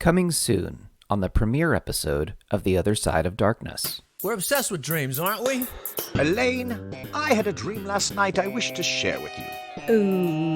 Coming soon on the premiere episode of The Other Side of Darkness. We're obsessed with dreams, aren't we? Elaine, I had a dream last night I wish to share with you.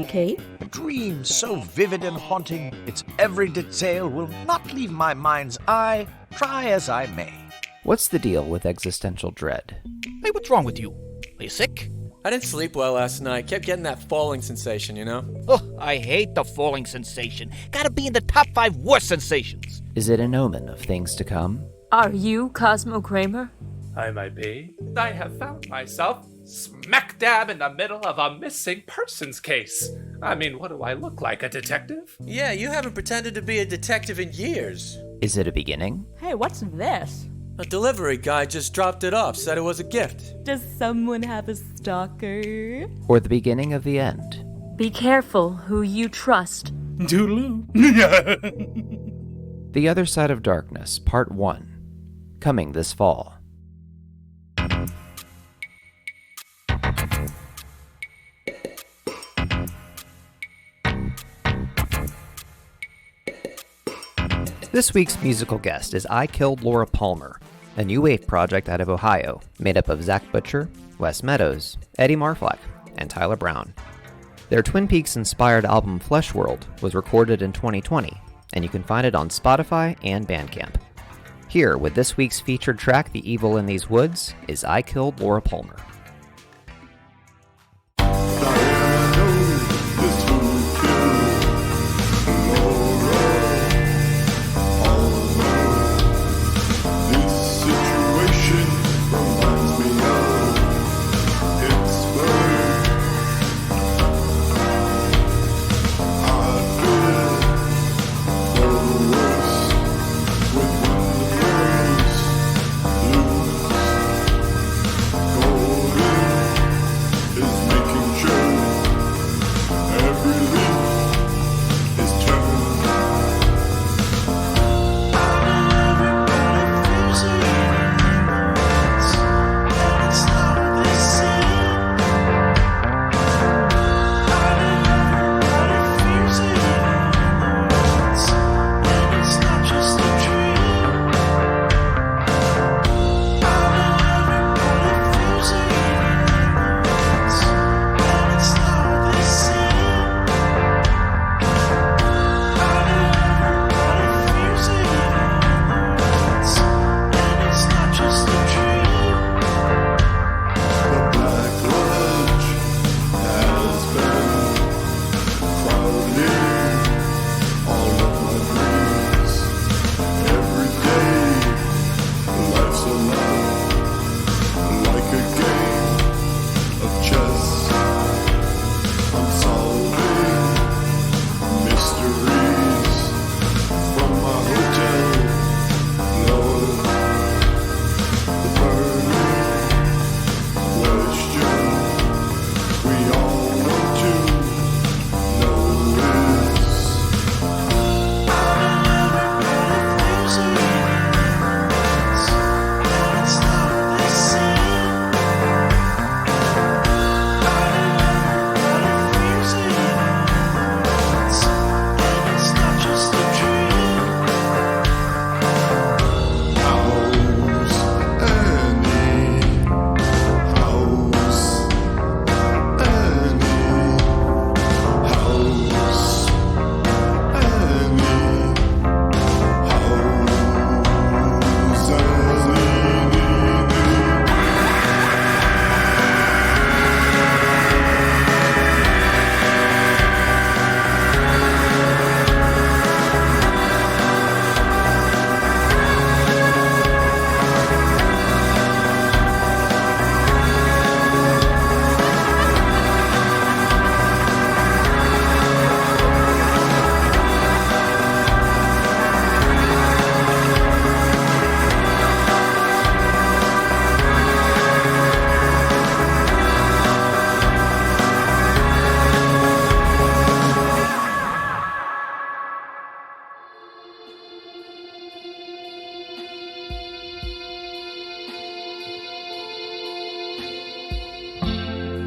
Okay. A dream so vivid and haunting, its every detail will not leave my mind's eye, try as I may. What's the deal with existential dread? Hey, what's wrong with you? Are you sick? I didn't sleep well last night. Kept getting that falling sensation, you know? Oh, I hate the falling sensation. Gotta be in the top 5 worst sensations. Is it an omen of things to come? Are you Cosmo Kramer? I might be. I have found myself smack dab in the middle of a missing persons case. I mean, what do I look like, a detective? Yeah, you haven't pretended to be a detective in years. Is it a beginning? Hey, what's this? A delivery guy just dropped it off, said it was a gift. Does someone have a stalker? Or the beginning of the end? Be careful who you trust. Toodaloo. The Other Side of Darkness, Part 1. Coming this fall. This week's musical guest is IKILLEDLAURAPALMER, a new wave project out of Ohio, made up of Zach Butcher, Wes Meadows, Eddy Marflak, and Tyler Brown. Their Twin Peaks-inspired album Flesh World was recorded in 2020, and you can find it on Spotify and Bandcamp. Here, with this week's featured track, The Evil in These Woods, is IKILLEDLAURAPALMER.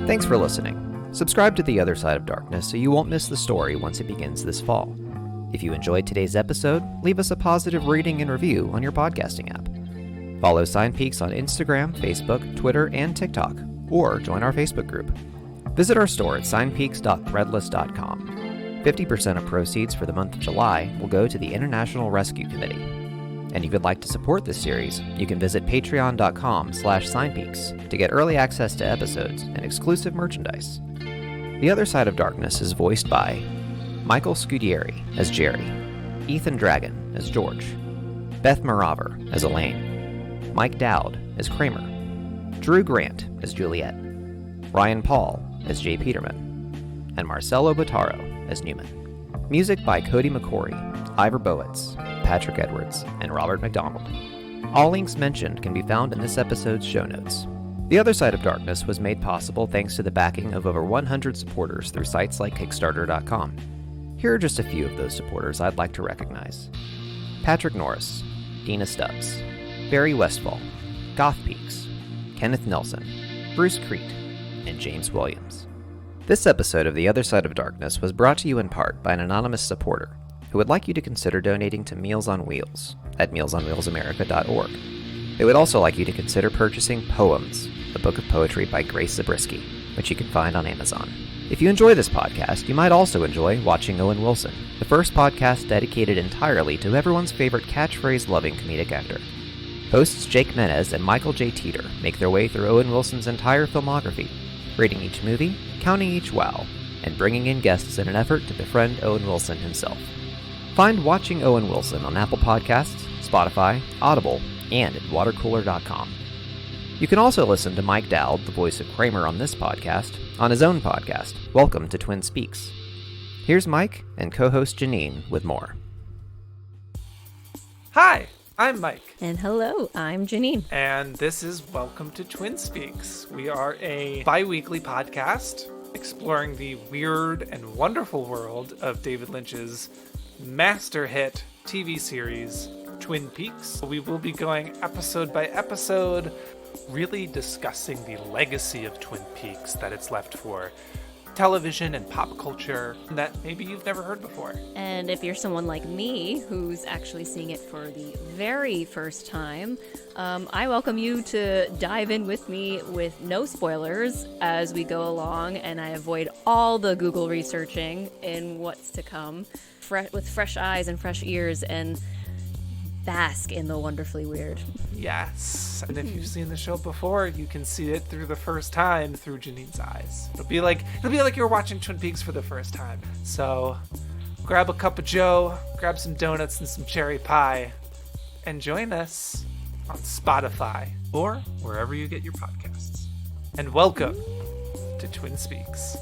Thanks for listening. Subscribe to The Other Side of Darkness so you won't miss the story once it begins this fall. If you enjoyed today's episode, leave us a positive rating and review on your podcasting app. Follow SignPeaks on Instagram, Facebook, Twitter, and TikTok, or join our Facebook group. Visit our store at signpeaks.threadless.com. 50% of proceeds for the month of July will go to the International Rescue Committee. And if you'd like to support this series, you can visit patreon.com/signpeaks to get early access to episodes and exclusive merchandise. The Other Side of Darkness is voiced by Michael Scudieri as Jerry, Ethan Dragon as George, Beth Mirahver as Elaine, Mike Dowd as Kramer, Drew Grant as Juliette, Ryan Paul as J. Peterman, and Marcelo Bottaro as Newman. Music by Cody McCorry, Ivor Bowitz, Patrick Edwards, and Robert McDonald. All links mentioned can be found in this episode's show notes. The Other Side of Darkness was made possible thanks to the backing of over 100 supporters through sites like Kickstarter.com. Here are just a few of those supporters I'd like to recognize. Patrick Norris, Dina Stubbs, Barry Westfall, Goth Peaks, Kenneth Nelson, Bruce Crete, and James Williams. This episode of The Other Side of Darkness was brought to you in part by an anonymous supporter who would like you to consider donating to Meals on Wheels at mealsonwheelsamerica.org. They would also like you to consider purchasing Poems, a book of poetry by Grace Zabriskie, which you can find on Amazon. If you enjoy this podcast, you might also enjoy Watching Owen Wilson, the first podcast dedicated entirely to everyone's favorite catchphrase-loving comedic actor. Hosts Jake Menez and Michael J. Teeter make their way through Owen Wilson's entire filmography, rating each movie, counting each wow, and bringing in guests in an effort to befriend Owen Wilson himself. Find Watching Owen Wilson on Apple Podcasts, Spotify, Audible, and at watercooler.com. You can also listen to Mike Dowd, the voice of Kramer on this podcast, on his own podcast, Welcome to Twin Speaks. Here's Mike and co-host Janine with more. Hi, I'm Mike. And hello, I'm Janine. And this is Welcome to Twin Speaks. We are a bi-weekly podcast exploring the weird and wonderful world of David Lynch's master hit TV series, Twin Peaks. We will be going episode by episode, really discussing the legacy of Twin Peaks that it's left for television and pop culture that maybe you've never heard before. And if you're someone like me who's actually seeing it for the very first time, I welcome you to dive in with me with no spoilers as we go along, and I avoid all the Google researching in what's to come with fresh eyes and fresh ears and bask in the wonderfully weird. Yes, and if you've seen the show before, you can see it through the first time through Janine's eyes. It'll be like you're watching Twin Peaks for the first time. So grab a cup of joe, grab some donuts and some cherry pie, and join us on Spotify or wherever you get your podcasts. And welcome to Twin Speaks.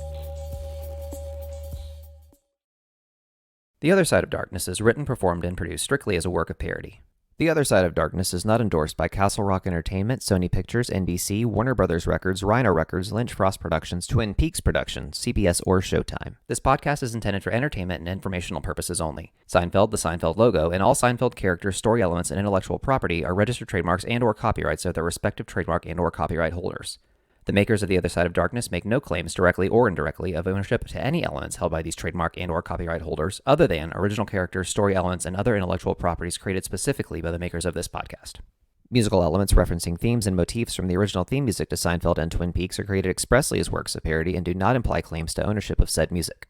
The Other Side of Darkness is written, performed, and produced strictly as a work of parody. The Other Side of Darkness is not endorsed by Castle Rock Entertainment, Sony Pictures, NBC, Warner Brothers Records, Rhino Records, Lynch Frost Productions, Twin Peaks Productions, CBS, or Showtime. This podcast is intended for entertainment and informational purposes only. Seinfeld, the Seinfeld logo, and all Seinfeld characters, story elements, and intellectual property are registered trademarks and/or copyrights of their respective trademark and/or copyright holders. The makers of The Other Side of Darkness make no claims, directly or indirectly, of ownership to any elements held by these trademark and/or copyright holders, other than original characters, story elements, and other intellectual properties created specifically by the makers of this podcast. Musical elements referencing themes and motifs from the original theme music to Seinfeld and Twin Peaks are created expressly as works of parody and do not imply claims to ownership of said music.